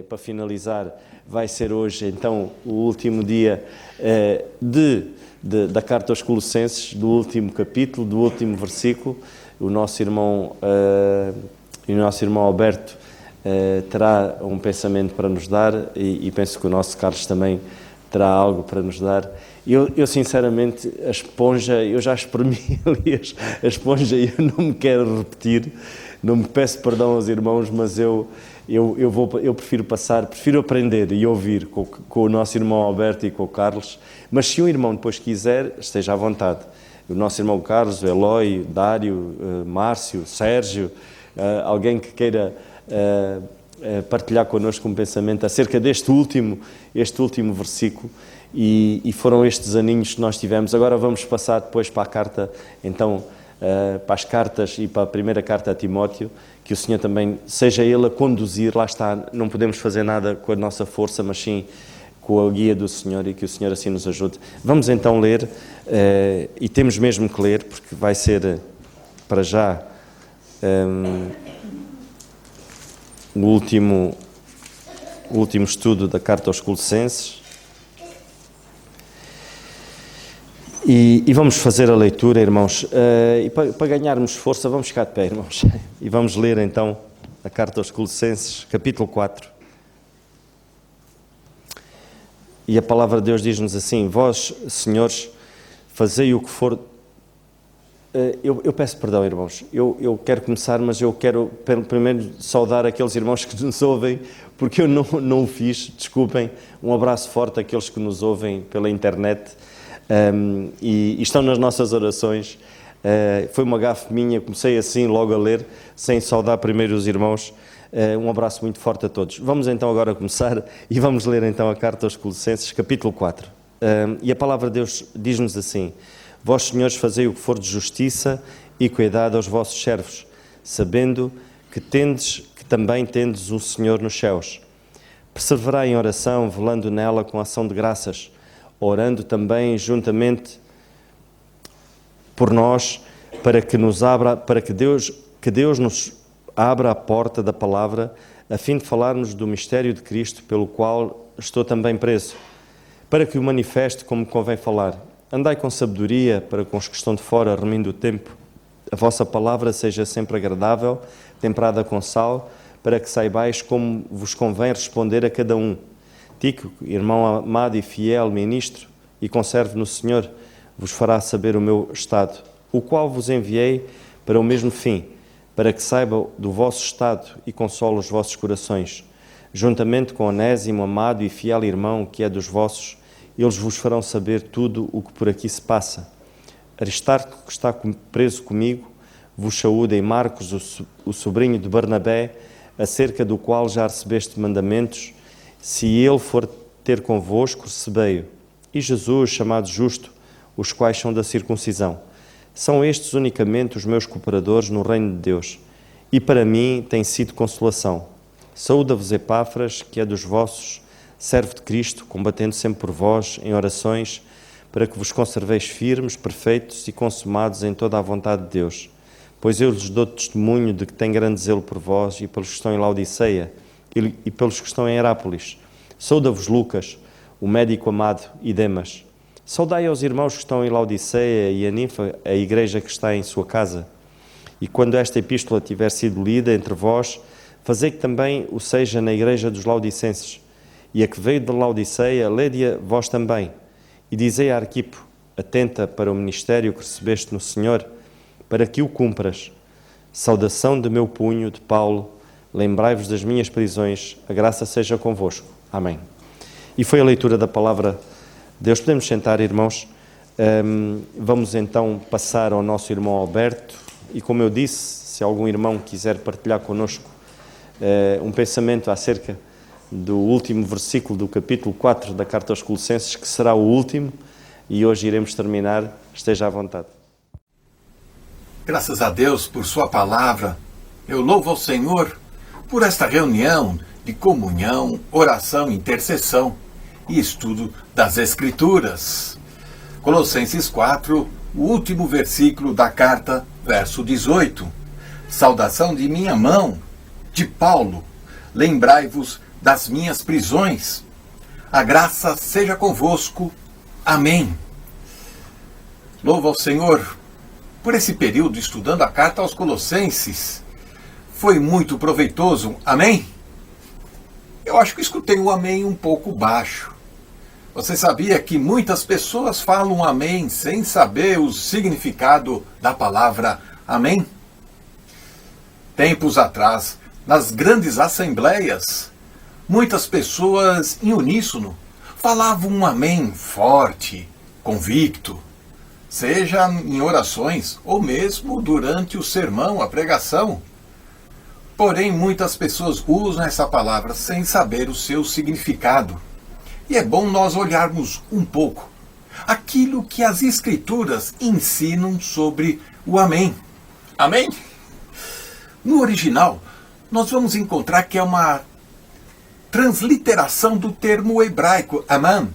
para finalizar, vai ser hoje então o último dia da carta aos Colossenses, do último capítulo, do último versículo. O nosso irmão Alberto terá um pensamento para nos dar e penso que o nosso Carlos também terá algo para nos dar. Eu sinceramente, a esponja, eu já espremi ali a esponja e eu não me quero repetir, não me peço perdão aos irmãos, mas eu prefiro aprender e ouvir com o nosso irmão Alberto e com o Carlos, mas se um irmão depois quiser, esteja à vontade. O nosso irmão Carlos, o Eloy, Dário, Márcio, Sérgio, alguém que queira partilhar connosco um pensamento acerca deste último versículo, e foram estes aninhos que nós tivemos. Agora vamos passar depois para a carta, então, para as cartas e para a primeira carta a Timóteo, que o Senhor também, seja Ele a conduzir, lá está, não podemos fazer nada com a nossa força, mas sim com a guia do Senhor, e que o Senhor assim nos ajude. Vamos então ler, e temos mesmo que ler, porque vai ser, para já, o último estudo da carta aos Colossenses. E vamos fazer a leitura, irmãos, e para ganharmos força, vamos ficar de pé, irmãos, e vamos ler então a carta aos Colossenses, capítulo 4. E a palavra de Deus diz-nos assim: vós, senhores, fazei o que for... Eu peço perdão, irmãos, eu quero começar, mas eu quero primeiro saudar aqueles irmãos que nos ouvem, porque eu não o fiz, desculpem. Um abraço forte àqueles que nos ouvem pela internet. E estão nas nossas orações. Foi uma gafe minha, comecei assim logo a ler, sem saudar primeiro os irmãos. Um abraço muito forte a todos. Vamos então agora começar e vamos ler então a carta aos Colossenses, capítulo 4. E a palavra de Deus diz-nos assim: vós, senhores, fazei o que for de justiça e cuidado aos vossos servos, sabendo que também tendes o Senhor nos céus. Perseverai em oração, velando nela com ação de graças, orando também juntamente por nós, para que Deus nos abra a porta da palavra, a fim de falarmos do mistério de Cristo, pelo qual estou também preso, para que o manifeste como convém falar. Andai com sabedoria para com os que estão de fora, remindo o tempo. A vossa palavra seja sempre agradável, temperada com sal, para que saibais como vos convém responder a cada um. Tíquico, irmão amado e fiel ministro, e conservo no Senhor, vos fará saber o meu estado, o qual vos enviei para o mesmo fim, para que saiba do vosso estado e console os vossos corações. Juntamente com Onésimo, amado e fiel irmão, que é dos vossos, eles vos farão saber tudo o que por aqui se passa. Aristarco, que está preso comigo, vos saúda, e Marcos, o sobrinho de Barnabé, acerca do qual já recebeste mandamentos. Se ele for ter convosco, recebei-o. E Jesus, chamado Justo, os quais são da circuncisão. São estes unicamente os meus cooperadores no reino de Deus, e para mim tem sido consolação. Saúda-vos Epáfras, que é dos vossos, servo de Cristo, combatendo sempre por vós em orações, para que vos conserveis firmes, perfeitos e consumados em toda a vontade de Deus. Pois eu lhes dou testemunho de que tem grande zelo por vós e pelos que estão em Laodiceia e pelos que estão em Herápolis. Sauda-vos Lucas, o médico amado, e Demas. Saudai aos irmãos que estão em Laodiceia e a Ninfa, a igreja que está em sua casa. E quando esta epístola tiver sido lida entre vós, fazei que também o seja na igreja dos Laodicenses. E a que veio de Laodiceia, lede-a vós também. E dizei a Arquipo, atenta para o ministério que recebeste no Senhor, para que o cumpras. Saudação de meu punho, de Paulo, lembrai-vos das minhas prisões, a graça seja convosco. Amém. E foi a leitura da palavra de Deus. Podemos sentar, irmãos. Vamos então passar ao nosso irmão Alberto, e como eu disse, se algum irmão quiser partilhar connosco um pensamento acerca do último versículo do capítulo 4 da carta aos Colossenses, que será o último, e hoje iremos terminar, esteja à vontade. Graças a Deus por sua palavra. Eu louvo ao Senhor por esta reunião de comunhão, oração, intercessão e estudo das Escrituras. Colossenses 4, o último versículo da carta, verso 18. Saudação de minha mão, de Paulo. Lembrai-vos das minhas prisões. A graça seja convosco. Amém. Louvo ao Senhor por esse período estudando a carta aos Colossenses. Foi muito proveitoso. Amém? Eu acho que escutei um amém um pouco baixo. Você sabia que muitas pessoas falam amém sem saber o significado da palavra amém? Tempos atrás, nas grandes assembleias, muitas pessoas em uníssono falavam um amém forte, convicto, seja em orações ou mesmo durante o sermão, a pregação. Porém, muitas pessoas usam essa palavra sem saber o seu significado. E é bom nós olharmos um pouco aquilo que as Escrituras ensinam sobre o amém. Amém? No original, nós vamos encontrar que é uma transliteração do termo hebraico aman,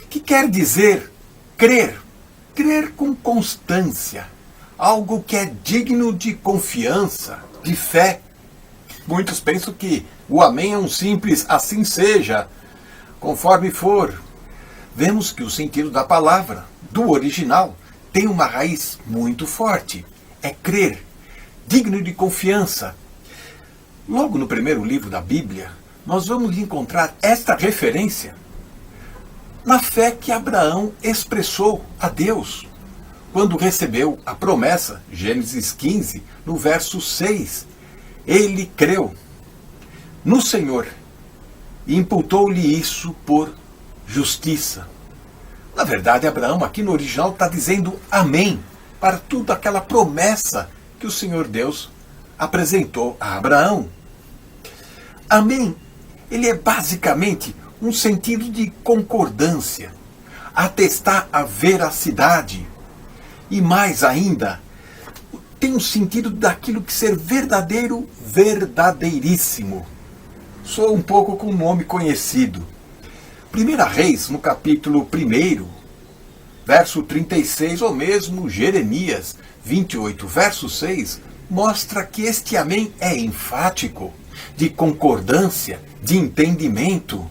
que quer dizer crer, crer com constância, algo que é digno de confiança, de fé. Muitos pensam que o amém é um simples assim seja, conforme for. Vemos que o sentido da palavra, do original, tem uma raiz muito forte. É crer, digno de confiança. Logo no primeiro livro da Bíblia, nós vamos encontrar esta referência na fé que Abraão expressou a Deus quando recebeu a promessa, Gênesis 15, no verso 6. Ele creu no Senhor e imputou-lhe isso por justiça. Na verdade, Abraão aqui no original está dizendo amém para tudo aquela promessa que o Senhor Deus apresentou a Abraão. Amém, ele é basicamente um sentido de concordância, atestar a veracidade e mais ainda, tem um sentido daquilo que ser verdadeiro, verdadeiríssimo. Sou um pouco com um nome conhecido. 1 Reis, no capítulo 1, verso 36, ou mesmo Jeremias 28, verso 6, mostra que este amém é enfático, de concordância, de entendimento.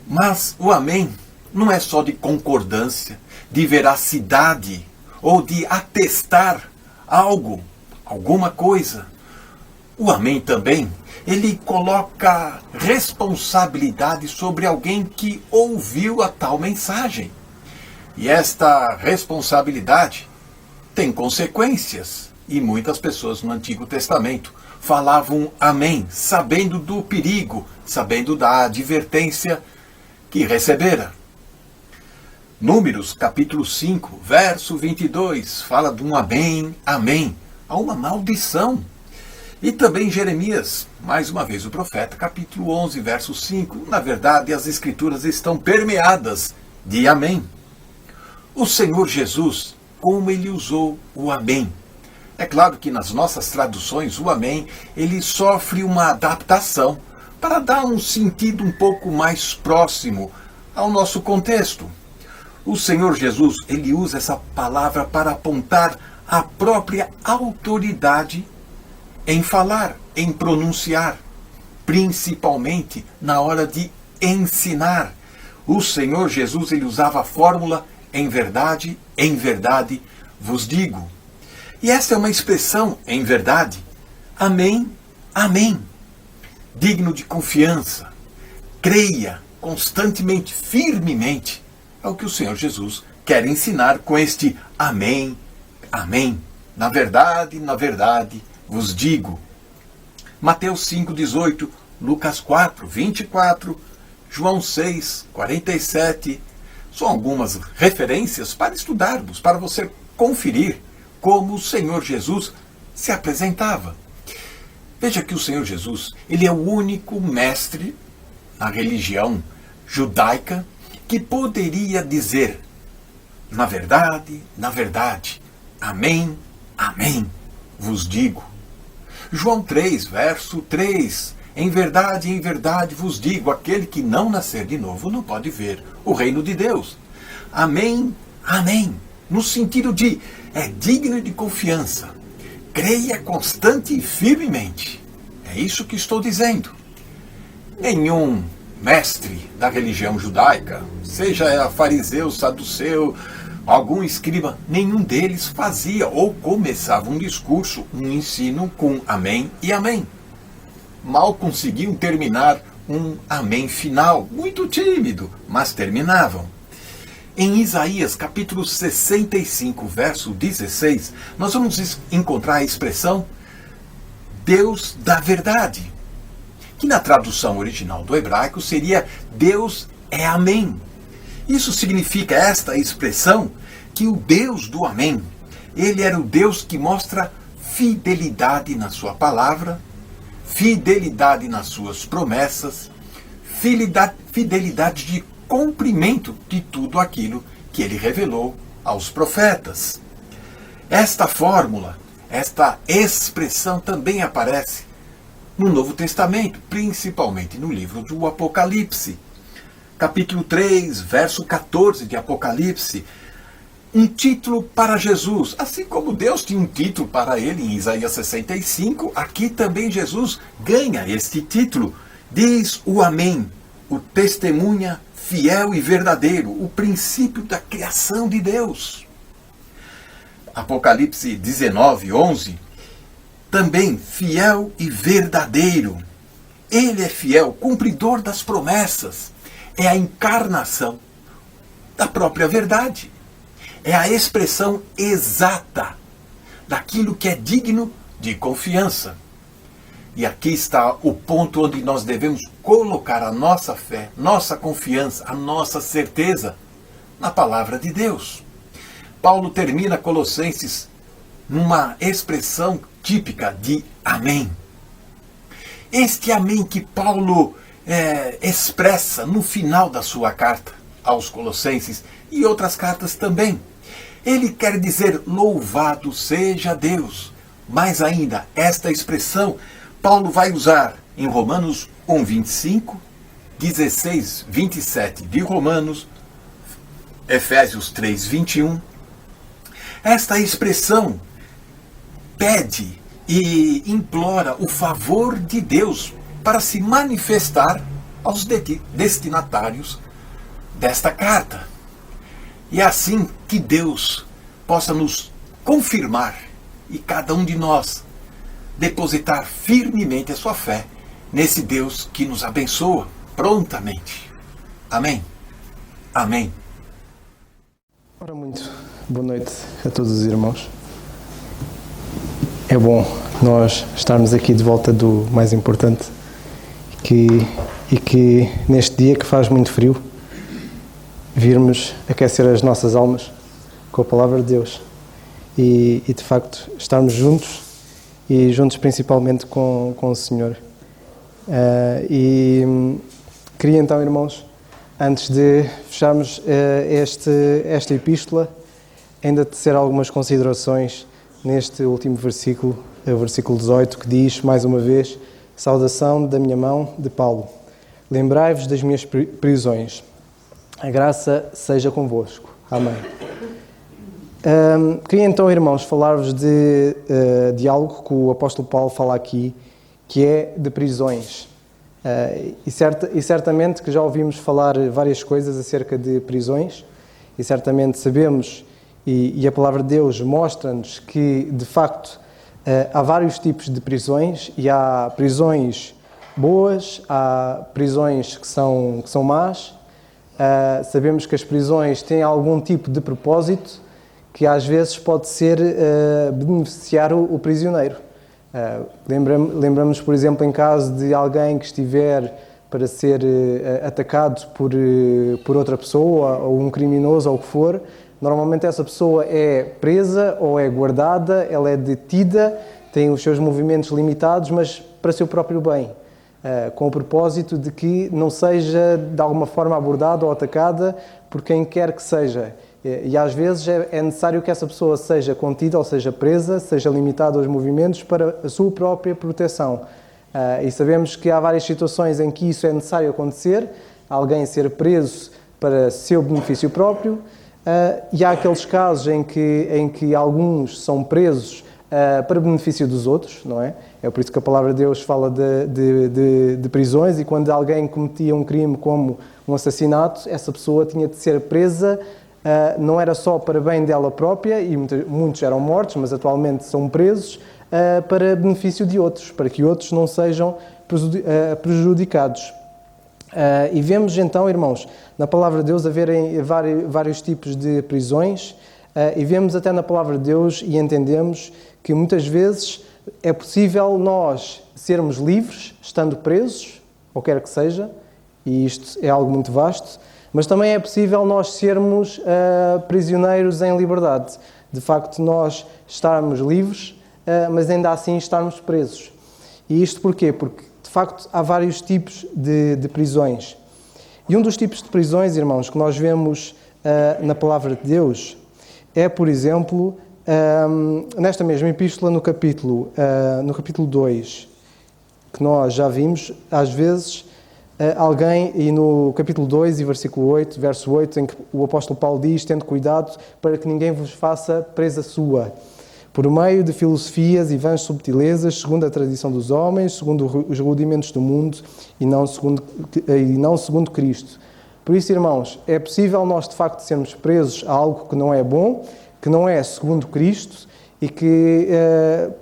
Mas o amém não é só de concordância, de veracidade, ou de atestar algo, alguma coisa. O amém também, ele coloca responsabilidade sobre alguém que ouviu a tal mensagem. E esta responsabilidade tem consequências. E muitas pessoas no Antigo Testamento falavam amém, sabendo do perigo, sabendo da advertência que recebera. Números, capítulo 5, verso 22, fala de um amém, amém, a uma maldição. E também Jeremias, mais uma vez o profeta, capítulo 11, verso 5, na verdade as escrituras estão permeadas de amém. O Senhor Jesus, como ele usou o amém. É claro que nas nossas traduções o amém, ele sofre uma adaptação para dar um sentido um pouco mais próximo ao nosso contexto. O Senhor Jesus, ele usa essa palavra para apontar a própria autoridade em falar, em pronunciar, principalmente na hora de ensinar. O Senhor Jesus, ele usava a fórmula em verdade vos digo. E essa é uma expressão, em verdade, amém, amém, digno de confiança. Creia constantemente, firmemente, é o que o Senhor Jesus quer ensinar com este amém, amém. Na verdade, vos digo. Mateus 5,18, Lucas 4, 24, João 6, 47. São algumas referências para estudarmos, para você conferir como o Senhor Jesus se apresentava. Veja que o Senhor Jesus, ele é o único mestre na religião judaica que poderia dizer, na verdade, amém, amém, vos digo. João 3, verso 3, em verdade vos digo, aquele que não nascer de novo não pode ver o reino de Deus. Amém, amém, no sentido de é digno de confiança, creia constante e firmemente. É isso que estou dizendo. Nenhum mestre da religião judaica, seja fariseu, saduceu, algum escriba, nenhum deles fazia ou começava um discurso, um ensino com amém e amém. Mal conseguiam terminar um amém final, muito tímido, mas terminavam. Em Isaías capítulo 65, verso 16, nós vamos encontrar a expressão Deus da verdade, que na tradução original do hebraico seria Deus é amém. Isso significa, esta expressão, que o Deus do amém, ele era o Deus que mostra fidelidade na sua palavra, fidelidade nas suas promessas, fidelidade de cumprimento de tudo aquilo que ele revelou aos profetas. Esta fórmula, esta expressão também aparece no Novo Testamento, principalmente no livro do Apocalipse. Capítulo 3, verso 14 de Apocalipse, um título para Jesus. Assim como Deus tinha um título para ele em Isaías 65, aqui também Jesus ganha este título. Diz o Amém, o testemunha fiel e verdadeiro, o princípio da criação de Deus. Apocalipse 19, 11, também fiel e verdadeiro. Ele é fiel, cumpridor das promessas. É a encarnação da própria verdade. É a expressão exata daquilo que é digno de confiança. E aqui está o ponto onde nós devemos colocar a nossa fé, nossa confiança, a nossa certeza na palavra de Deus. Paulo termina Colossenses numa expressão típica de amém. Este amém que Paulo expressa no final da sua carta aos Colossenses e outras cartas também. Ele quer dizer louvado seja Deus. Mais ainda, esta expressão Paulo vai usar em Romanos 1, 25, 16, 27 de Romanos, Efésios 3, 21. Esta expressão pede e implora o favor de Deus para se manifestar aos destinatários desta carta. E é assim que Deus possa nos confirmar e cada um de nós depositar firmemente a sua fé nesse Deus que nos abençoa prontamente. Amém. Amém. Ora, muito boa noite a todos os irmãos. É bom nós estarmos aqui de volta do mais importante e que neste dia que faz muito frio virmos aquecer as nossas almas com a palavra de Deus e de facto estarmos juntos e juntos principalmente com o Senhor. Queria então, irmãos, antes de fecharmos esta epístola, ainda tecer algumas considerações neste último versículo, o versículo 18, que diz, mais uma vez, saudação da minha mão de Paulo. Lembrai-vos das minhas prisões. A graça seja convosco. Amém. Queria então, irmãos, falar-vos de algo que o apóstolo Paulo fala aqui, que é de prisões. E certamente que já ouvimos falar várias coisas acerca de prisões, e certamente sabemos, e a palavra de Deus mostra-nos que, de facto, há vários tipos de prisões, e há prisões boas, há prisões que são más. Sabemos que as prisões têm algum tipo de propósito que às vezes pode ser beneficiar o prisioneiro. Lembramos, por exemplo, em caso de alguém que estiver para ser atacado por outra pessoa, ou um criminoso, ou o que for, normalmente essa pessoa é presa ou é guardada, ela é detida, tem os seus movimentos limitados, mas para seu próprio bem, com o propósito de que não seja de alguma forma abordada ou atacada por quem quer que seja. E às vezes é necessário que essa pessoa seja contida ou seja presa, seja limitada aos movimentos para a sua própria proteção. E sabemos que há várias situações em que isso é necessário acontecer, alguém ser preso para seu benefício próprio, e há aqueles casos em que alguns são presos para benefício dos outros, não é? É por isso que a palavra de Deus fala de prisões, e quando alguém cometia um crime como um assassinato, essa pessoa tinha de ser presa, não era só para bem dela própria, e muitos eram mortos, mas atualmente são presos, para benefício de outros, para que outros não sejam prejudicados. E vemos então, irmãos, na palavra de Deus haverem vários tipos de prisões, e vemos até na palavra de Deus e entendemos que muitas vezes é possível nós sermos livres, estando presos, ou quer que seja, e isto é algo muito vasto, mas também é possível nós sermos prisioneiros em liberdade. De facto, nós estarmos livres, mas ainda assim estarmos presos. E isto porquê? Porque, de facto, há vários tipos de prisões. E um dos tipos de prisões, irmãos, que nós vemos na palavra de Deus é, por exemplo, nesta mesma epístola, no capítulo 2, que nós já vimos, às vezes, alguém, e no capítulo 2 e versículo 8, verso 8, em que o apóstolo Paulo diz: tende cuidado para que ninguém vos faça presa sua, por meio de filosofias e vãs subtilezas, segundo a tradição dos homens, segundo os rudimentos do mundo, e não segundo Cristo. Por isso, irmãos, é possível nós, de facto, sermos presos a algo que não é bom, que não é segundo Cristo, e que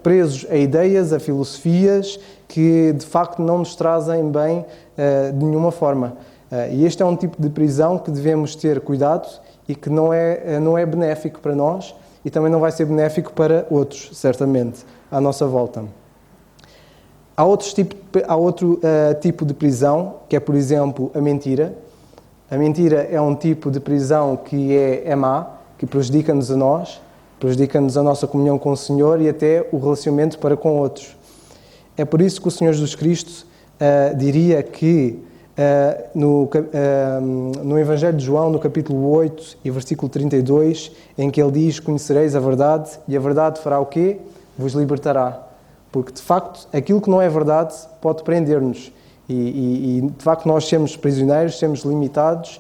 presos a ideias, a filosofias, que, de facto, não nos trazem bem de nenhuma forma. E este é um tipo de prisão que devemos ter cuidado e que não é benéfico para nós, e também não vai ser benéfico para outros, certamente, à nossa volta. Há outro tipo de prisão, que é, por exemplo, a mentira. A mentira é um tipo de prisão que é má, que prejudica-nos a nós, prejudica-nos a nossa comunhão com o Senhor e até o relacionamento para com outros. É por isso que o Senhor Jesus Cristo diria que no Evangelho de João, no capítulo 8 e versículo 32, em que ele diz: conhecereis a verdade, e a verdade fará o quê? Vos libertará. Porque, de facto, aquilo que não é verdade pode prender-nos. E de facto, nós sermos prisioneiros, sermos limitados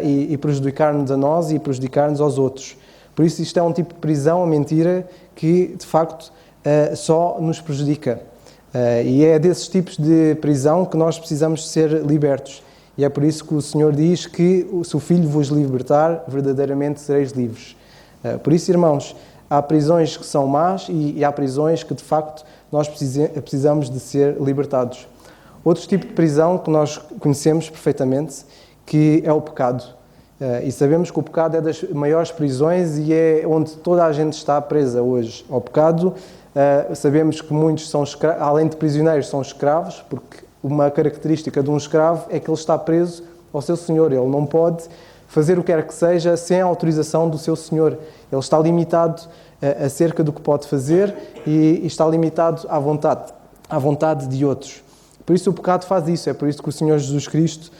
e prejudicar-nos a nós e prejudicar-nos aos outros. Por isso, isto é um tipo de prisão, a mentira, que, de facto, só nos prejudica. E é desses tipos de prisão que nós precisamos ser libertos. E é por isso que o Senhor diz que, se o Filho vos libertar, verdadeiramente sereis livres. Por isso, irmãos, há prisões que são más e há prisões que, de facto, nós precisamos de ser libertados. Outro tipo de prisão que nós conhecemos perfeitamente, que é o pecado. E sabemos que o pecado é das maiores prisões e é onde toda a gente está presa hoje. Ao pecado, sabemos que muitos são escravos, além de prisioneiros, são escravos, porque uma característica de um escravo é que ele está preso ao seu senhor. Ele não pode fazer o que quer que seja sem a autorização do seu senhor. Ele está limitado acerca do que pode fazer e está limitado à vontade de outros. Por isso o pecado faz isso, é por isso que o Senhor Jesus Cristo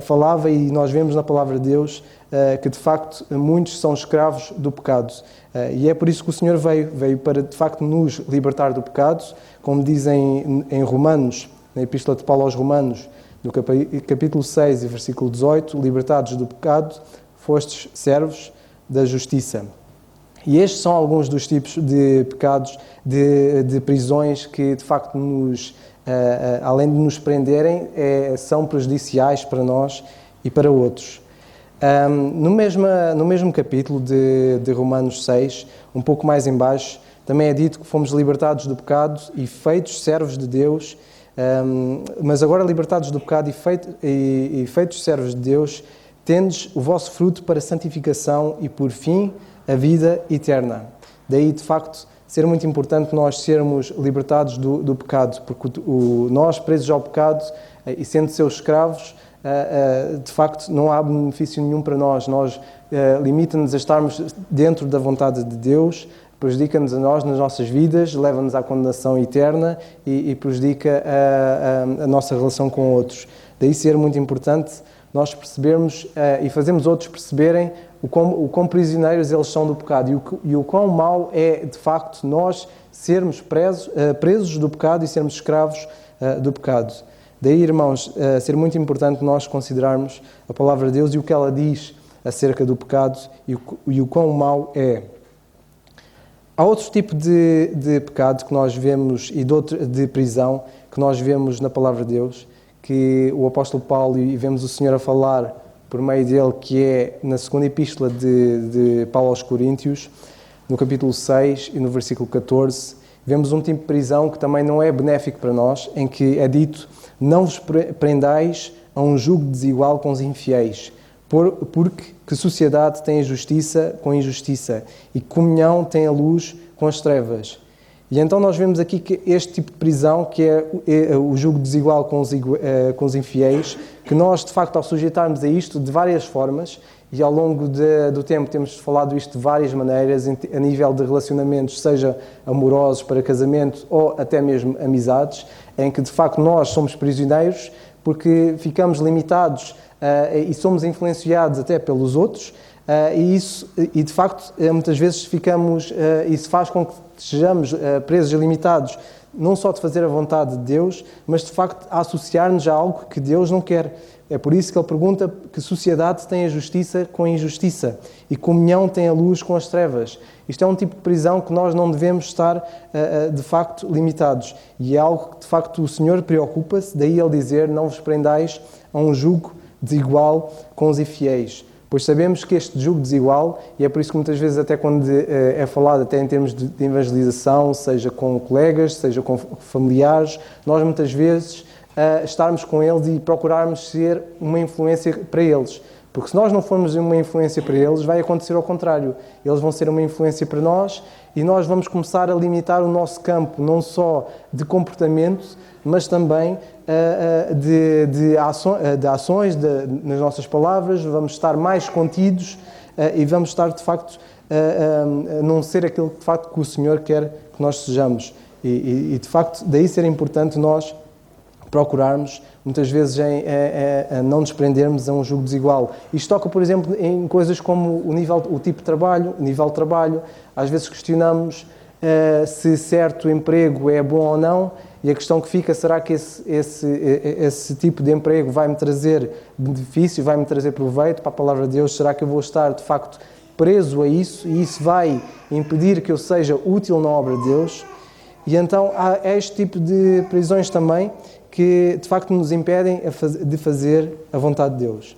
falava, e nós vemos na palavra de Deus que de facto muitos são escravos do pecado. E é por isso que o Senhor veio para de facto nos libertar do pecado, como dizem em Romanos, na Epístola de Paulo aos Romanos, no capítulo 6 e versículo 18, libertados do pecado, fostes servos da justiça. E estes são alguns dos tipos de pecados, de prisões que de facto além de nos prenderem, são prejudiciais para nós e para outros. No mesmo capítulo de Romanos 6, um pouco mais em baixo, também é dito que fomos libertados do pecado e feitos servos de Deus, mas agora libertados do pecado e feitos servos de Deus, tendes o vosso fruto para santificação e, por fim, a vida eterna. Daí, de facto, ser muito importante nós sermos libertados do pecado, porque nós, presos ao pecado e sendo seus escravos, de facto não há benefício nenhum para nós. Limita-nos a estarmos dentro da vontade de Deus, prejudica-nos a nós nas nossas vidas, leva-nos à condenação eterna e prejudica a nossa relação com outros. Daí ser muito importante nós percebermos e fazermos outros perceberem o quão prisioneiros eles são do pecado e o quão mau é, de facto, nós sermos presos do pecado e sermos escravos do pecado. Daí, irmãos, ser muito importante nós considerarmos a palavra de Deus e o que ela diz acerca do pecado e o quão mau é. Há outro tipo de pecado que nós vemos e de prisão que nós vemos na Palavra de Deus, que o apóstolo Paulo, e vemos o Senhor a falar por meio dele, que é na segunda epístola de Paulo aos Coríntios, no capítulo 6 e no versículo 14, vemos um tipo de prisão que também não é benéfico para nós, em que é dito: não vos prendais a um jugo desigual com os infiéis, porque que sociedade tem a justiça com a injustiça e comunhão tem a luz com as trevas. E então nós vemos aqui que este tipo de prisão, que é o jugo desigual com os infiéis, que nós de facto ao sujeitarmos a isto de várias formas, e ao longo do tempo temos falado isto de várias maneiras, a nível de relacionamentos, seja amorosos para casamento ou até mesmo amizades, em que de facto nós somos prisioneiros porque ficamos limitados e somos influenciados até pelos outros, e de facto muitas vezes isso faz com que sejamos presos e limitados, não só de fazer a vontade de Deus, mas de facto a associar-nos a algo que Deus não quer. É por isso que ele pergunta: que sociedade tem a justiça com a injustiça e comunhão tem a luz com as trevas. Isto é um tipo de prisão que nós não devemos estar de facto limitados, e é algo que de facto o Senhor preocupa-se, daí ele dizer: não vos prendais a um jugo desigual com os infiéis. Pois sabemos que este jugo desigual, e é por isso que muitas vezes até quando é falado até em termos de evangelização, seja com colegas, seja com familiares, nós muitas vezes estarmos com eles e procurarmos ser uma influência para eles. Porque se nós não formos uma influência para eles, vai acontecer ao contrário. Eles vão ser uma influência para nós e nós vamos começar a limitar o nosso campo, não só de comportamento, mas também de ações, nas nossas palavras. Vamos estar mais contidos e vamos estar, de facto, a não ser aquilo de facto que o Senhor quer que nós sejamos. E de facto, daí ser importante nós procurarmos, muitas vezes, a não nos prendermos a um jugo desigual. Isto toca, por exemplo, em coisas como o tipo de trabalho, o nível de trabalho. Às vezes questionamos se certo emprego é bom ou não, e a questão que fica: será que esse tipo de emprego vai-me trazer benefício, vai-me trazer proveito para a Palavra de Deus? Será que eu vou estar, de facto, preso a isso, e isso vai impedir que eu seja útil na obra de Deus? E então há este tipo de prisões também que de facto nos impedem de fazer a vontade de Deus.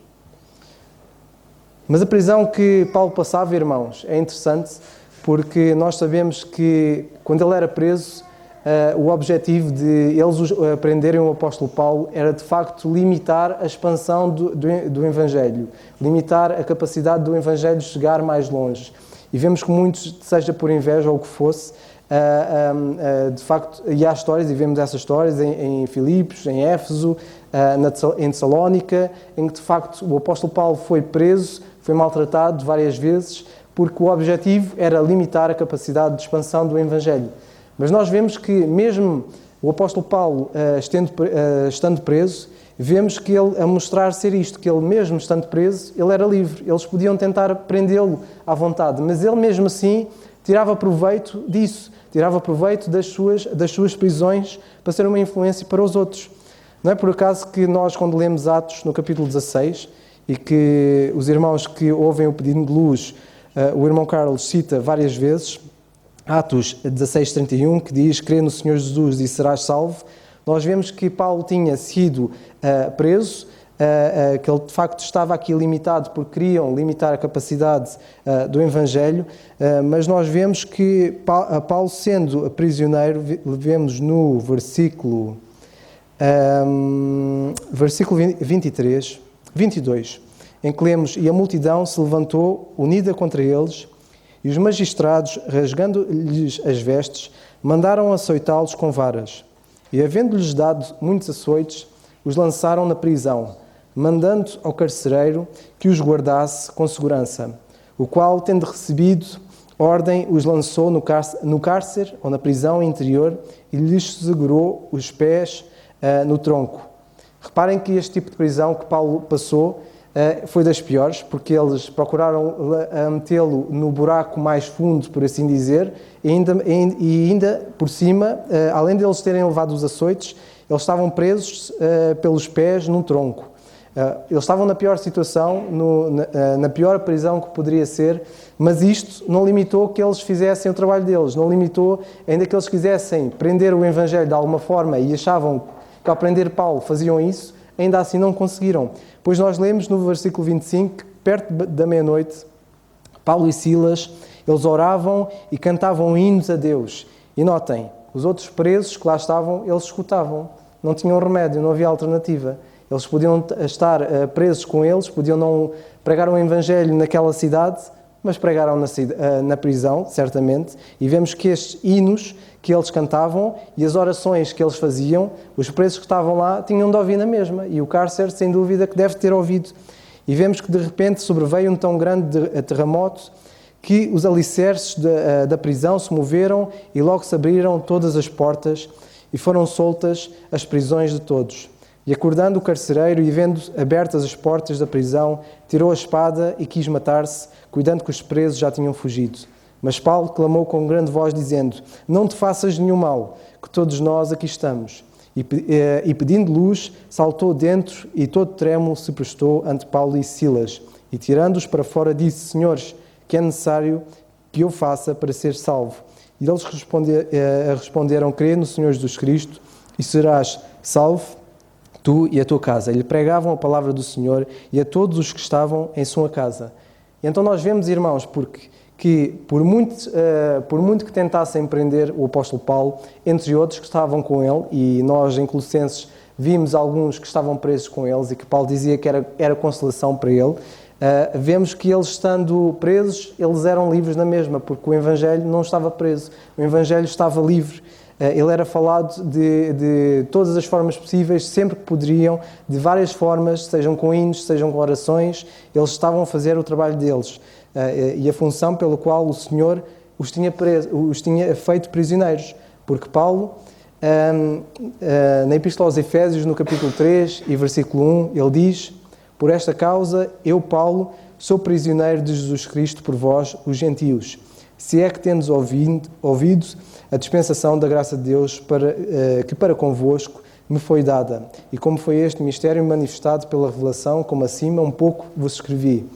Mas a prisão que Paulo passava, irmãos, é interessante, porque nós sabemos que quando ele era preso, o objetivo de eles prenderem o apóstolo Paulo era de facto limitar a expansão do Evangelho, limitar a capacidade do Evangelho chegar mais longe. E vemos que muitos, seja por inveja ou o que fosse, de facto, e há histórias, e vemos essas histórias em Filipos, em Éfeso, em Tessalónica, em que de facto o apóstolo Paulo foi preso, foi maltratado várias vezes, porque o objetivo era limitar a capacidade de expansão do Evangelho. Mas nós vemos que mesmo o apóstolo Paulo, estando preso, vemos que ele, a mostrar ser isto, que ele mesmo estando preso, ele era livre. Eles podiam tentar prendê-lo à vontade, mas ele mesmo assim tirava proveito disso, tirava proveito das suas prisões para ser uma influência para os outros. Não é por acaso que nós, quando lemos Atos, no capítulo 16, e que os irmãos que ouvem o pedido de luz, o irmão Carlos cita várias vezes, Atos 16:31, que diz: crê no Senhor Jesus e serás salvo. Nós vemos que Paulo tinha sido preso, que ele de facto estava aqui limitado porque queriam limitar a capacidade do Evangelho, mas nós vemos que Paulo, sendo prisioneiro, vemos no versículo 22, em que lemos: e a multidão se levantou unida contra eles, e os magistrados, rasgando-lhes as vestes, mandaram açoitá-los com varas. E, havendo-lhes dado muitos açoites, os lançaram na prisão, mandando ao carcereiro que os guardasse com segurança, o qual, tendo recebido ordem, os lançou no cárcere ou na prisão interior e lhes segurou os pés no tronco. Reparem que este tipo de prisão que Paulo passou foi das piores, porque eles procuraram metê-lo no buraco mais fundo, por assim dizer, e ainda por cima, além de eles terem levado os açoites, eles estavam presos pelos pés num tronco. Eles estavam na pior situação, na pior prisão que poderia ser, mas isto não limitou que eles fizessem o trabalho deles, não limitou, ainda que eles quisessem prender o Evangelho de alguma forma e achavam que ao prender Paulo faziam isso, ainda assim não conseguiram. Pois nós lemos no versículo 25 que perto da meia-noite, Paulo e Silas, eles oravam e cantavam hinos a Deus. E notem, os outros presos que lá estavam, eles escutavam, não tinham remédio, não havia alternativa. Eles podiam estar presos com eles, podiam não pregar o Evangelho naquela cidade, mas pregaram na prisão, certamente. E vemos que estes hinos que eles cantavam e as orações que eles faziam, os presos que estavam lá tinham de ouvir na mesma. E o cárcere, sem dúvida, que deve ter ouvido. E vemos que de repente sobreveio um tão grande terremoto que os alicerces da prisão se moveram e logo se abriram todas as portas e foram soltas as prisões de todos. E acordando o carcereiro e vendo abertas as portas da prisão, tirou a espada e quis matar-se, cuidando que os presos já tinham fugido. Mas Paulo clamou com grande voz, dizendo: não te faças nenhum mal, que todos nós aqui estamos. E pedindo luz, saltou dentro e todo trêmulo se prestou ante Paulo e Silas. E tirando-os para fora, disse: senhores, que é necessário que eu faça para ser salvo? E eles responderam: crê no Senhor Jesus Cristo e serás salvo, tu e a tua casa. E lhe pregavam a palavra do Senhor e a todos os que estavam em sua casa. E então nós vemos, irmãos, que por muito que tentassem prender o apóstolo Paulo, entre outros que estavam com ele, e nós em Colossenses vimos alguns que estavam presos com eles e que Paulo dizia que era consolação para ele, vemos que eles estando presos, eles eram livres na mesma, porque o Evangelho não estava preso, o Evangelho estava livre. Ele era falado de todas as formas possíveis, sempre que poderiam, de várias formas, sejam com hinos, sejam com orações, eles estavam a fazer o trabalho deles. E a função pela qual o Senhor os tinha feito prisioneiros. Porque Paulo, na Epístola aos Efésios, no capítulo 3 e versículo 1, ele diz: por esta causa, eu, Paulo, sou prisioneiro de Jesus Cristo por vós, os gentios. Se é que temos ouvido a dispensação da graça de Deus que para convosco me foi dada. E como foi este mistério manifestado pela revelação, como acima um pouco vos escrevi.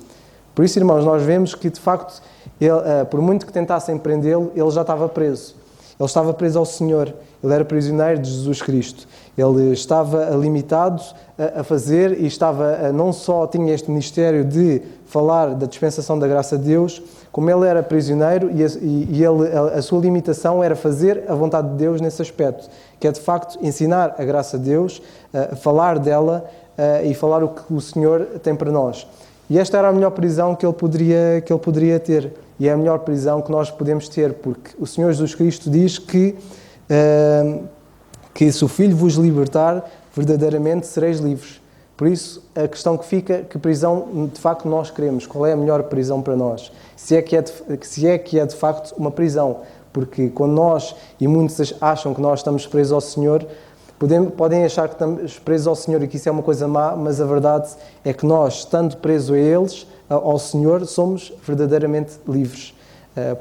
Por isso, irmãos, nós vemos que, de facto, ele, por muito que tentassem prendê-lo, ele já estava preso. Ele estava preso ao Senhor. Ele era prisioneiro de Jesus Cristo. Ele estava limitado a fazer e não só tinha este ministério de falar da dispensação da graça de Deus, como ele era prisioneiro e a sua limitação era fazer a vontade de Deus nesse aspecto, que é de facto ensinar a graça de Deus, falar dela e falar o que o Senhor tem para nós. E esta era a melhor prisão que ele poderia ter. E é a melhor prisão que nós podemos ter, porque o Senhor Jesus Cristo diz que se o Filho vos libertar, verdadeiramente sereis livres. Por isso, a questão que fica, que prisão de facto nós queremos? Qual é a melhor prisão para nós? Se é que é de facto uma prisão. Porque quando nós, e muitos acham que nós estamos presos ao Senhor, podem achar que estamos presos ao Senhor e que isso é uma coisa má, mas a verdade é que nós, estando presos a eles, ao Senhor, somos verdadeiramente livres.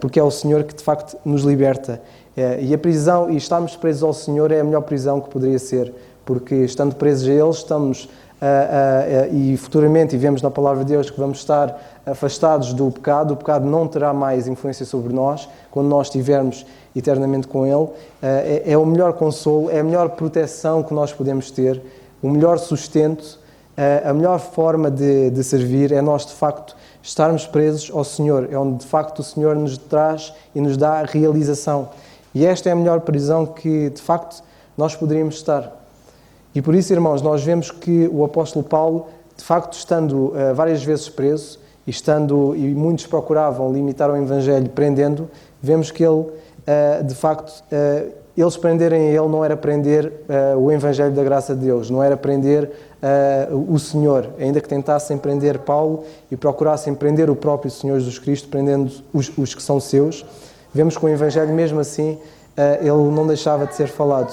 Porque é o Senhor que de facto nos liberta. E a prisão, e estarmos presos ao Senhor é a melhor prisão que poderia ser. Porque estando presos a Ele, estamos... e futuramente, e vemos na Palavra de Deus que vamos estar afastados do pecado, o pecado não terá mais influência sobre nós, quando nós estivermos eternamente com Ele, é o melhor consolo, é a melhor proteção que nós podemos ter, o melhor sustento, a melhor forma de servir é nós de facto estarmos presos ao Senhor, é onde de facto o Senhor nos traz e nos dá a realização. E esta é a melhor prisão que de facto nós poderíamos estar. E por isso, irmãos, nós vemos que o apóstolo Paulo, de facto, estando várias vezes preso, e muitos procuravam limitar o Evangelho prendendo, vemos que ele, de facto, eles prenderem ele não era prender o Evangelho da graça de Deus, não era prender o Senhor, ainda que tentassem prender Paulo e procurassem prender o próprio Senhor Jesus Cristo, prendendo os que são seus, vemos que o Evangelho, mesmo assim, ele não deixava de ser falado.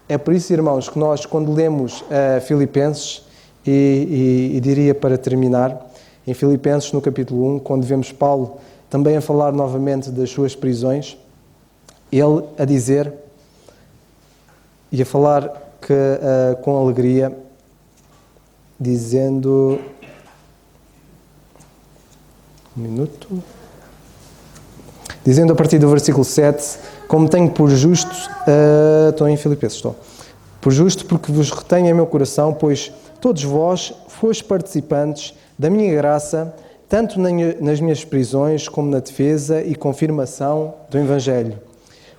É por isso, irmãos, que nós, quando lemos Filipenses, e diria para terminar, em Filipenses, no capítulo 1, quando vemos Paulo também a falar novamente das suas prisões, ele a dizer e a falar que, com alegria, dizendo... Um minuto. Dizendo a partir do versículo 7, como tenho por justo... estou em Filipenses, estou. Por justo porque vos retenho em meu coração, pois todos vós foste participantes da minha graça, tanto nas minhas prisões como na defesa e confirmação do Evangelho.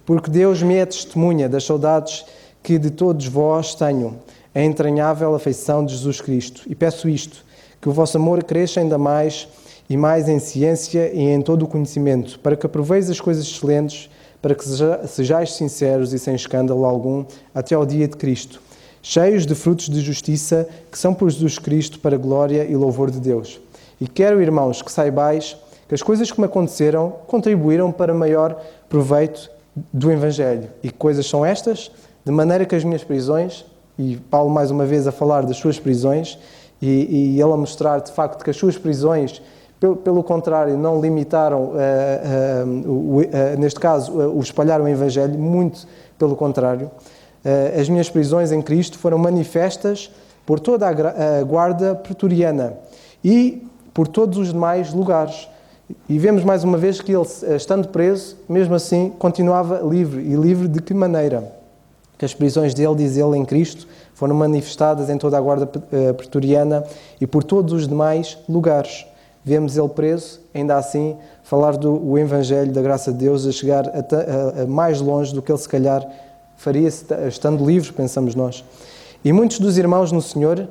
Porque Deus me é testemunha das saudades que de todos vós tenho, a entranhável afeição de Jesus Cristo. E peço isto, que o vosso amor cresça ainda mais e mais em ciência e em todo o conhecimento, para que aproveis as coisas excelentes, para que sejais sinceros e sem escândalo algum, até ao dia de Cristo, cheios de frutos de justiça, que são por Jesus Cristo para a glória e louvor de Deus. E quero, irmãos, que saibais que as coisas que me aconteceram contribuíram para maior proveito do Evangelho. E que coisas são estas? De maneira que as minhas prisões, e Paulo mais uma vez a falar das suas prisões, e ele a mostrar de facto que as suas prisões, pelo contrário, não limitaram, neste caso, o espalhar o Evangelho, muito pelo contrário. As minhas prisões em Cristo foram manifestas por toda a guarda pretoriana e por todos os demais lugares. E vemos mais uma vez que ele, estando preso, mesmo assim, continuava livre. E livre de que maneira? Que as prisões dele, diz ele, em Cristo, foram manifestadas em toda a guarda pretoriana e por todos os demais lugares. Vemos ele preso, ainda assim, falar do Evangelho, da graça de Deus, a chegar a mais longe do que ele se calhar faria estando livre, pensamos nós. E muitos dos irmãos no Senhor,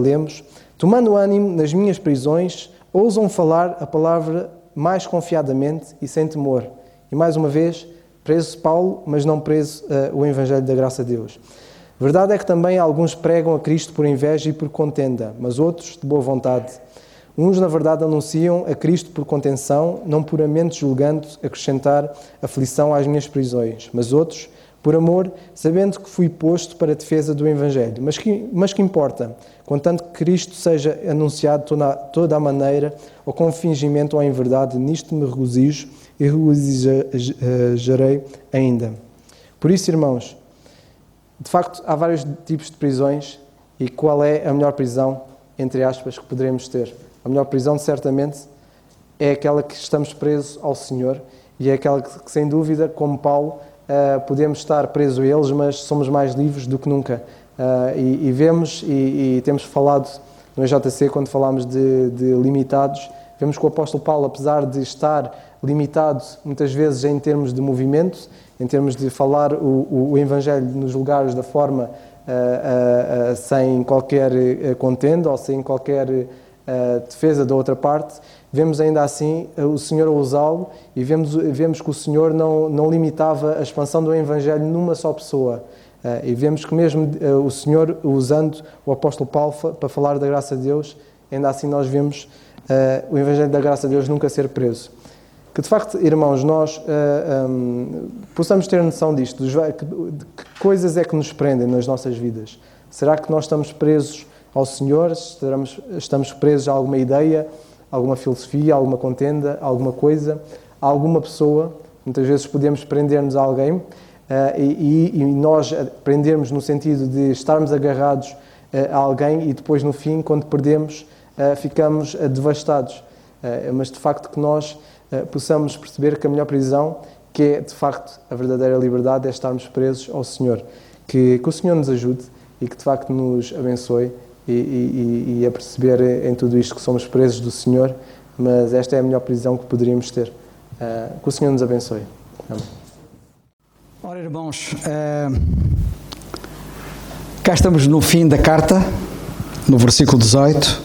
lemos, tomando ânimo nas minhas prisões, ousam falar a palavra mais confiadamente e sem temor. E mais uma vez, preso Paulo, mas não preso o Evangelho da graça de Deus. Verdade é que também alguns pregam a Cristo por inveja e por contenda, mas outros de boa vontade. Uns, na verdade, anunciam a Cristo por contenção, não puramente julgando acrescentar aflição às minhas prisões, mas outros, por amor, sabendo que fui posto para a defesa do Evangelho. Mas que importa? Contanto que Cristo seja anunciado toda a maneira, ou com fingimento ou em verdade, nisto me regozijo e regozijarei ainda. Por isso, irmãos, de facto, há vários tipos de prisões e qual é a melhor prisão, entre aspas, que poderemos ter? A melhor prisão, certamente, é aquela que estamos presos ao Senhor e é aquela que sem dúvida, como Paulo, podemos estar presos a eles, mas somos mais livres do que nunca. E vemos, e temos falado no EJC, quando falámos de limitados, vemos que o apóstolo Paulo, apesar de estar limitado muitas vezes em termos de movimento, em termos de falar o Evangelho nos lugares da forma sem qualquer contenda ou sem qualquer defesa da outra parte, vemos ainda assim o Senhor a usá-lo e vemos que o Senhor não limitava a expansão do Evangelho numa só pessoa. E vemos que mesmo o Senhor usando o apóstolo Paulo para falar da graça de Deus, ainda assim nós vemos o Evangelho da graça de Deus nunca ser preso. Que de facto, irmãos, nós possamos ter noção disto, de que coisas é que nos prendem nas nossas vidas. Será que nós estamos presos ao Senhor? Estamos presos a alguma ideia, alguma filosofia, alguma contenda, alguma coisa, a alguma pessoa? Muitas vezes podemos prender-nos a alguém e nós prendermos no sentido de estarmos agarrados a alguém e depois no fim, quando perdemos, ficamos devastados. Mas de facto que nós possamos perceber que a melhor prisão, que é de facto a verdadeira liberdade, é estarmos presos ao Senhor. Que o Senhor nos ajude e que de facto nos abençoe e a perceber em tudo isto que somos presos do Senhor, mas esta é a melhor prisão que poderíamos ter. Que o Senhor nos abençoe. Amém. Ora, irmãos, cá estamos no fim da carta, no versículo 18,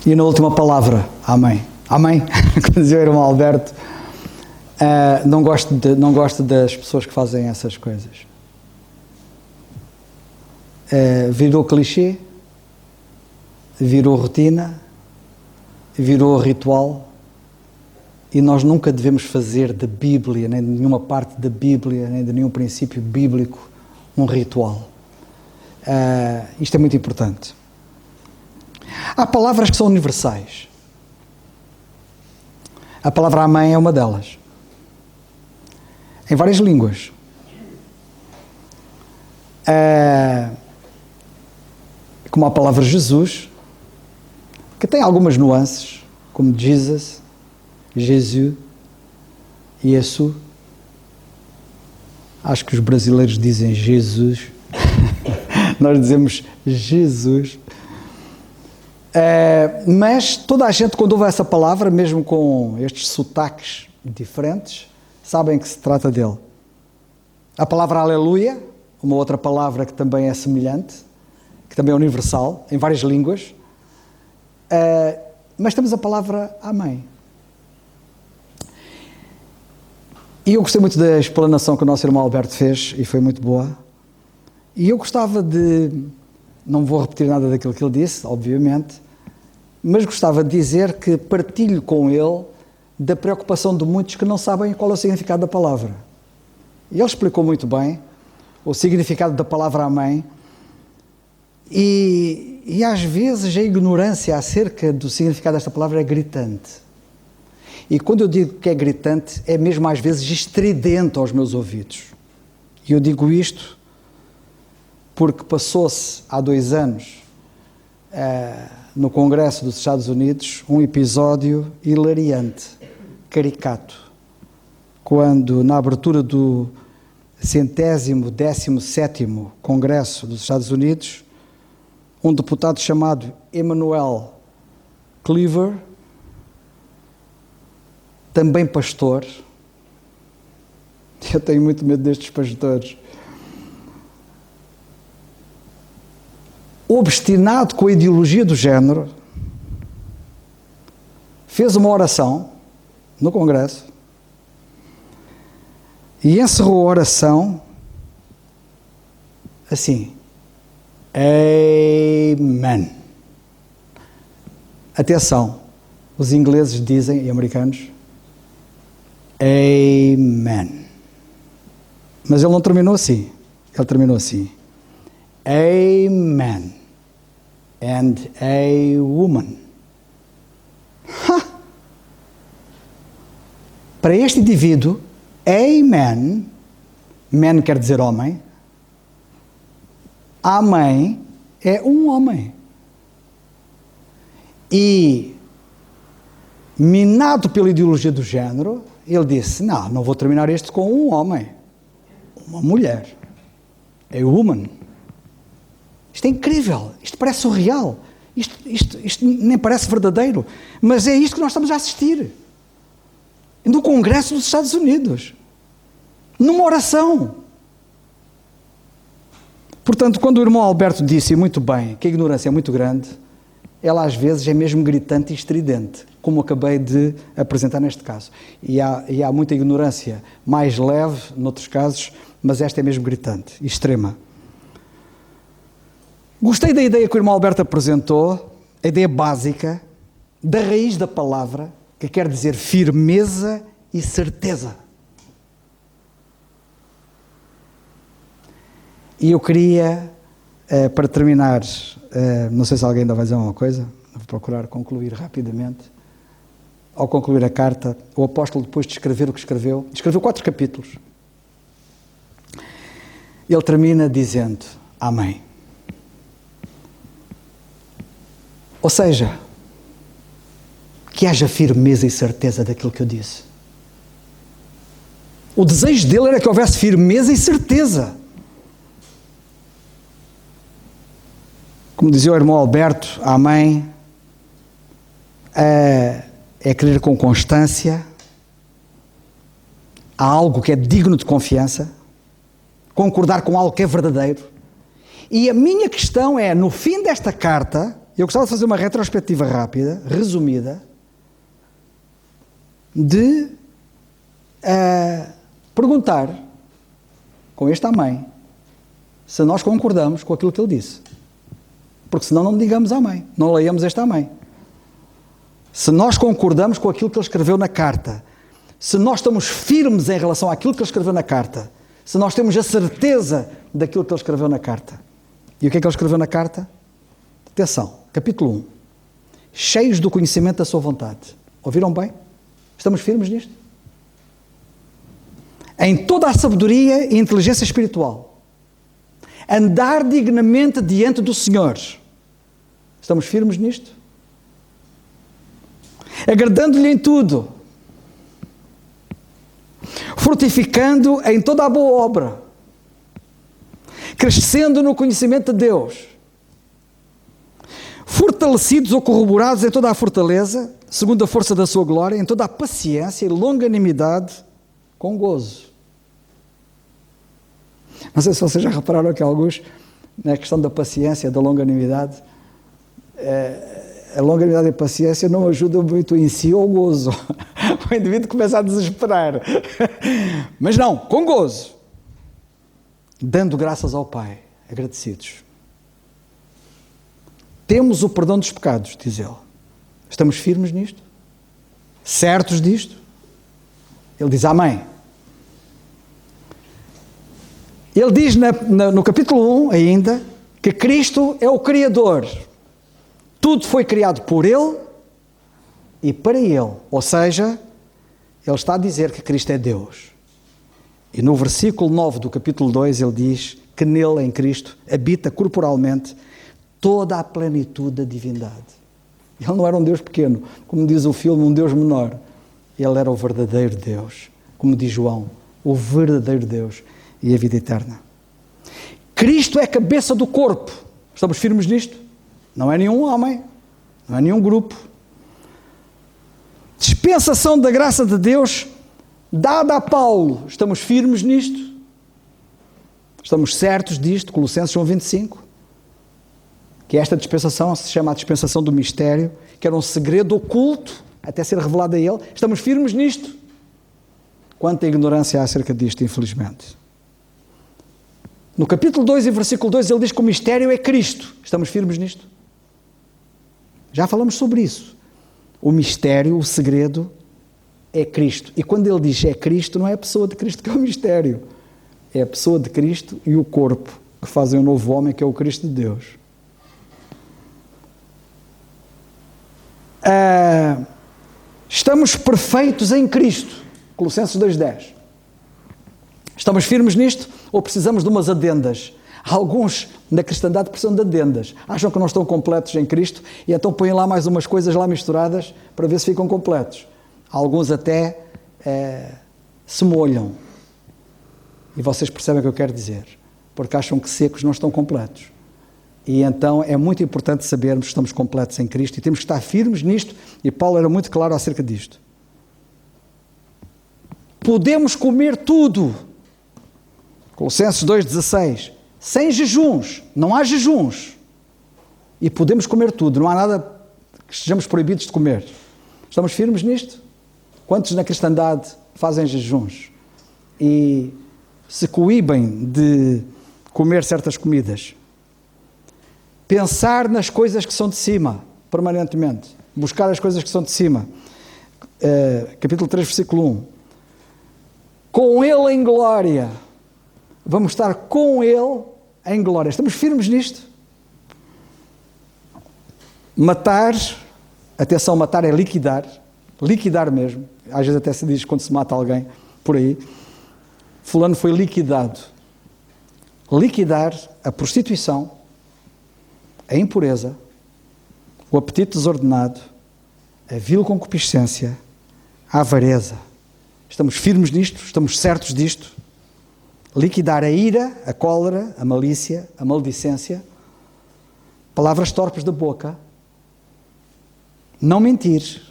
e na última palavra, amém. Amém? Como dizia o irmão Alberto, não gosto das pessoas que fazem essas coisas. Virou clichê, virou rotina, virou ritual, e nós nunca devemos fazer da Bíblia, nem de nenhuma parte da Bíblia, nem de nenhum princípio bíblico, um ritual. Isto é muito importante. Há palavras que são universais. A palavra amém é uma delas. Em várias línguas. como a palavra Jesus, que tem algumas nuances, como Jesus, Jesus, Jesus. Acho que os brasileiros dizem Jesus. Nós dizemos Jesus. Mas toda a gente, quando ouve essa palavra, mesmo com estes sotaques diferentes, sabem que se trata dele. A palavra aleluia, uma outra palavra que também é semelhante, que também é universal, em várias línguas. Mas temos a palavra amém. E eu gostei muito da explanação que o nosso irmão Alberto fez, e foi muito boa. E eu gostava de, não vou repetir nada daquilo que ele disse, obviamente, mas gostava de dizer que partilho com ele da preocupação de muitos que não sabem qual é o significado da palavra. E ele explicou muito bem o significado da palavra amém, e às vezes a ignorância acerca do significado desta palavra é gritante. E quando eu digo que é gritante, é mesmo às vezes estridente aos meus ouvidos. E eu digo isto porque passou-se há 2 anos, no Congresso dos Estados Unidos, um episódio hilariante, caricato, quando na abertura do 117º Congresso dos Estados Unidos, um deputado chamado Emanuel Cleaver, também pastor, eu tenho muito medo destes pastores, obstinado com a ideologia do género, fez uma oração no Congresso e encerrou a oração assim: Amen. Atenção, os ingleses dizem, e americanos, Amen. Mas ele não terminou assim. Ele terminou assim: Amen. And a woman. Para este indivíduo, Amen, man quer dizer homem, Amém é um homem. E, minado pela ideologia do género, ele disse: não vou terminar isto com um homem, uma mulher. A woman. Isto é incrível, isto parece surreal, isto nem parece verdadeiro, mas é isto que nós estamos a assistir. No Congresso dos Estados Unidos, numa oração. Portanto, quando o irmão Alberto disse muito bem que a ignorância é muito grande, ela às vezes é mesmo gritante e estridente, como acabei de apresentar neste caso. E há muita ignorância mais leve, noutros casos, mas esta é mesmo gritante e extrema. Gostei da ideia que o irmão Alberto apresentou, a ideia básica, da raiz da palavra, que quer dizer firmeza e certeza. E eu queria, para terminar, não sei se alguém ainda vai dizer alguma coisa, vou procurar concluir rapidamente. Ao concluir a carta, o apóstolo, depois de escrever o que escreveu 4 capítulos. Ele termina dizendo: Amém. Ou seja, que haja firmeza e certeza daquilo que eu disse. O desejo dele era que houvesse firmeza e certeza. Como dizia o irmão Alberto, amém, é crer com constância, há algo que é digno de confiança, concordar com algo que é verdadeiro. E a minha questão é, no fim desta carta, eu gostava de fazer uma retrospectiva rápida, resumida, de perguntar, com este amém, se nós concordamos com aquilo que ele disse. Porque senão não digamos amém, não leiamos este amém. Se nós concordamos com aquilo que ele escreveu na carta, se nós estamos firmes em relação àquilo que ele escreveu na carta, se nós temos a certeza daquilo que ele escreveu na carta. E o que é que ele escreveu na carta? Atenção, capítulo 1. Cheios do conhecimento da sua vontade. Ouviram bem? Estamos firmes nisto? Em toda a sabedoria e inteligência espiritual. Andar dignamente diante do Senhor. Estamos firmes nisto? Agradando-lhe em tudo, frutificando em toda a boa obra, crescendo no conhecimento de Deus, fortalecidos ou corroborados em toda a fortaleza, segundo a força da sua glória, em toda a paciência e longanimidade, com gozo. Não sei se vocês já repararam que alguns, na questão da paciência, da longanimidade, a longanimidade e a paciência não ajudam muito em si ao gozo. O indivíduo começa a desesperar. Mas não, com gozo. Dando graças ao Pai, agradecidos. Temos o perdão dos pecados, diz ele. Estamos firmes nisto? Certos disto? Ele diz amém. Ele diz no capítulo 1 ainda que Cristo é o Criador. Tudo foi criado por Ele e para Ele. Ou seja, Ele está a dizer que Cristo é Deus. E no versículo 9 do capítulo 2 ele diz que nele, em Cristo, habita corporalmente toda a plenitude da divindade. Ele não era um Deus pequeno, como diz o filme, um Deus menor. Ele era o verdadeiro Deus, como diz João, o verdadeiro Deus e a vida eterna. Cristo é a cabeça do corpo. Estamos firmes nisto? Não é nenhum homem, não é nenhum grupo. Dispensação da graça de Deus dada a Paulo. Estamos firmes nisto? Estamos certos disto? Colossenses 1:25. Que esta dispensação se chama a dispensação do mistério, que era um segredo oculto até ser revelado a ele. Estamos firmes nisto? Quanta ignorância há acerca disto, infelizmente. No capítulo 2 e versículo 2 ele diz que o mistério é Cristo. Estamos firmes nisto? Já falamos sobre isso. O mistério, o segredo é Cristo. E quando ele diz é Cristo, não é a pessoa de Cristo que é o mistério. É a pessoa de Cristo e o corpo que fazem um novo homem, que é o Cristo de Deus. Estamos perfeitos em Cristo. Colossenses 2:10. Estamos firmes nisto ou precisamos de umas adendas? Alguns na cristandade precisam de adendas. Acham que não estão completos em Cristo e então põem lá mais umas coisas lá misturadas para ver se ficam completos. Alguns até se molham. E vocês percebem o que eu quero dizer. Porque acham que secos não estão completos. E então é muito importante sabermos que estamos completos em Cristo e temos que estar firmes nisto. E Paulo era muito claro acerca disto. Podemos comer tudo. Colossenses 2:16. Sem jejuns. Não há jejuns. E podemos comer tudo. Não há nada que estejamos proibidos de comer. Estamos firmes nisto? Quantos na cristandade fazem jejuns e se coíbem de comer certas comidas? Pensar nas coisas que são de cima, permanentemente. Buscar as coisas que são de cima. Capítulo 3, versículo 1. Com Ele em glória. Vamos estar com Ele em glória. Estamos firmes nisto? Matar, atenção, matar é liquidar. Liquidar mesmo. Às vezes até se diz quando se mata alguém por aí. Fulano foi liquidado. Liquidar a prostituição, a impureza, o apetite desordenado, a vil concupiscência, a avareza. Estamos firmes nisto? Estamos certos disto? Liquidar a ira, a cólera, a malícia, a maledicência, palavras torpes da boca, não mentir.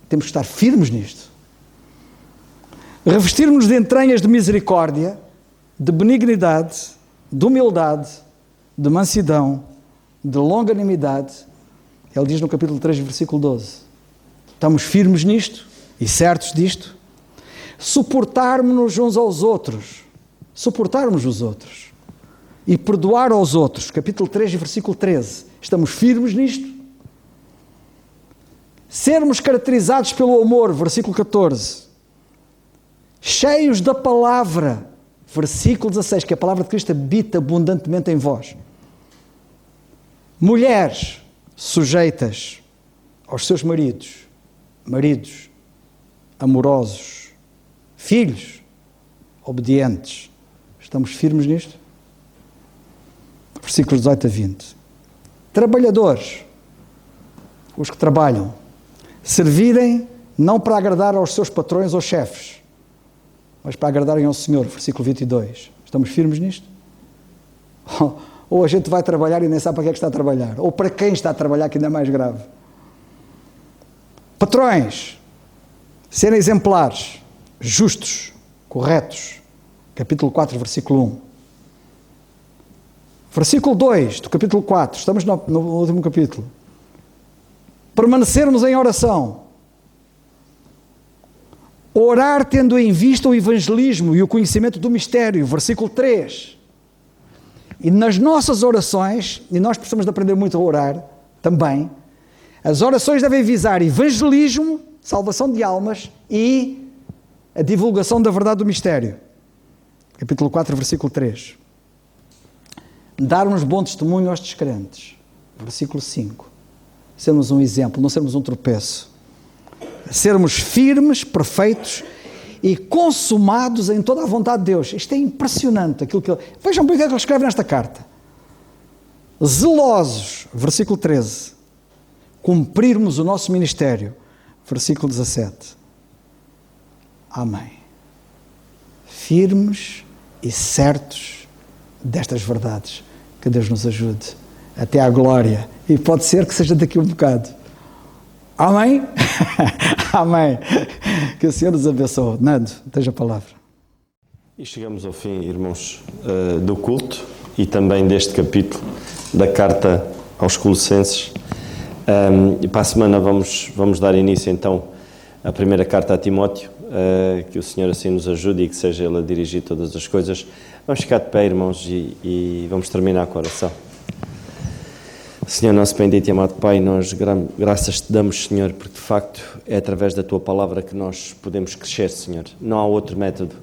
Temos que estar firmes nisto. Revestirmos de entranhas de misericórdia, de benignidade, de humildade, de mansidão, de longanimidade. Ele diz no capítulo 3, versículo 12. Estamos firmes nisto e certos disto. Suportarmos-nos uns aos outros. Suportarmos os outros. E perdoar aos outros. Capítulo 3, versículo 13. Estamos firmes nisto. Sermos caracterizados pelo amor. Versículo 14. Cheios da palavra. Versículo 16. Que a palavra de Cristo habita abundantemente em vós. Mulheres sujeitas aos seus maridos. Maridos amorosos. Filhos obedientes. Estamos firmes nisto? Versículos 18 a 20. Trabalhadores, os que trabalham, servirem não para agradar aos seus patrões ou chefes, mas para agradarem ao Senhor, versículo 22. Estamos firmes nisto? Ou a gente vai trabalhar e nem sabe para que é que está a trabalhar, ou para quem está a trabalhar, que ainda é mais grave. Patrões, serem exemplares, justos, corretos. Capítulo 4, versículo 1. Versículo 2 do capítulo 4, estamos no último capítulo. Permanecermos em oração. Orar tendo em vista o evangelismo e o conhecimento do mistério, versículo 3. E nas nossas orações, e nós precisamos de aprender muito a orar também, as orações devem visar evangelismo, salvação de almas e a divulgação da verdade do mistério. Capítulo 4, versículo 3. Darmos bom testemunho aos descrentes. Versículo 5. Sermos um exemplo, não sermos um tropeço. Sermos firmes, perfeitos e consumados em toda a vontade de Deus. Isto é impressionante. Vejam bem o que é que ele escreve nesta carta. Zelosos, versículo 13. Cumprirmos o nosso ministério, versículo 17. Amém. Firmes e certos destas verdades. Que Deus nos ajude até à glória. E pode ser que seja daqui a um bocado. Amém? Amém. Que o Senhor nos abençoe. Nando, esteja a palavra. E chegamos ao fim, irmãos, do culto e também deste capítulo da carta aos Colossenses. E para a semana vamos dar início então à primeira carta a Timóteo, que o Senhor assim nos ajude e que seja Ele a dirigir todas as coisas. Vamos ficar de pé, irmãos, e vamos terminar com a oração. Senhor, nosso bendito e amado Pai, nós graças te damos, Senhor, porque de facto é através da Tua palavra que nós podemos crescer, Senhor. Não há outro método.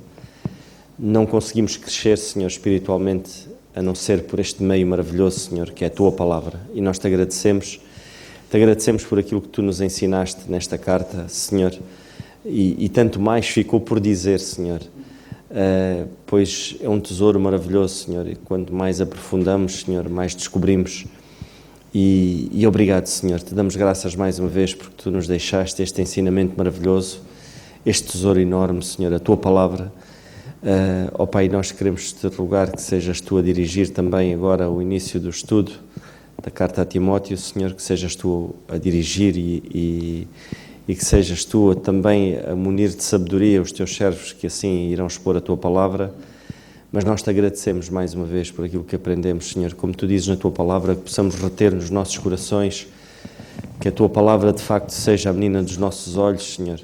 Não conseguimos crescer, Senhor, espiritualmente, a não ser por este meio maravilhoso, Senhor, que é a Tua palavra. E nós te agradecemos por aquilo que Tu nos ensinaste nesta carta, Senhor, e tanto mais ficou por dizer, Senhor, pois é um tesouro maravilhoso, Senhor, e quanto mais aprofundamos, Senhor, mais descobrimos. E obrigado, Senhor, te damos graças mais uma vez porque Tu nos deixaste este ensinamento maravilhoso, este tesouro enorme, Senhor, a Tua palavra. Ó Pai, nós queremos te rogar que sejas Tu a dirigir também agora o início do estudo da carta a Timóteo, Senhor, que sejas Tu a dirigir e que sejas Tu também a munir de sabedoria os Teus servos que assim irão expor a Tua palavra. Mas nós te agradecemos mais uma vez por aquilo que aprendemos, Senhor, como Tu dizes na Tua palavra, que possamos reter nos nossos corações, que a Tua palavra de facto seja a menina dos nossos olhos, Senhor,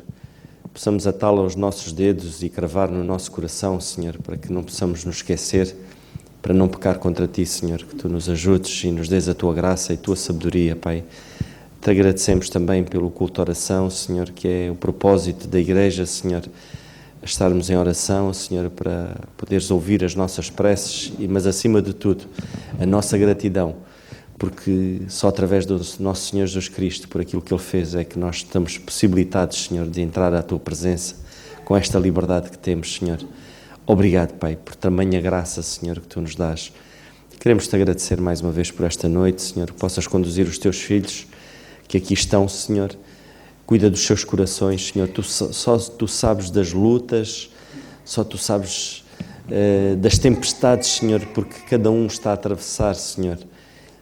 possamos atá-la aos nossos dedos e cravar no nosso coração, Senhor, para que não possamos nos esquecer, para não pecar contra Ti, Senhor, que Tu nos ajudes e nos dês a Tua graça e a Tua sabedoria, Pai. Te agradecemos também pelo culto de oração, Senhor, que é o propósito da Igreja, Senhor, estarmos em oração, Senhor, para poderes ouvir as nossas preces, mas acima de tudo, a nossa gratidão, porque só através do nosso Senhor Jesus Cristo, por aquilo que Ele fez, é que nós estamos possibilitados, Senhor, de entrar à Tua presença com esta liberdade que temos, Senhor. Obrigado, Pai, por tamanha graça, Senhor, que Tu nos dás. Queremos-te agradecer mais uma vez por esta noite, Senhor, que possas conduzir os Teus filhos que aqui estão, Senhor. Cuida dos seus corações, Senhor. Só Tu sabes das lutas, só Tu sabes das tempestades, Senhor, porque cada um está a atravessar, Senhor.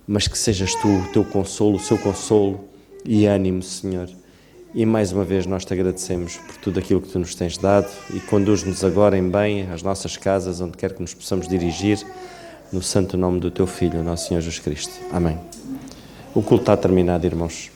Mas que sejas Tu o Teu consolo, o seu consolo e ânimo, Senhor. E mais uma vez nós te agradecemos por tudo aquilo que Tu nos tens dado e conduz-nos agora em bem às nossas casas, onde quer que nos possamos dirigir, no santo nome do Teu Filho, nosso Senhor Jesus Cristo. Amém. O culto está terminado, irmãos.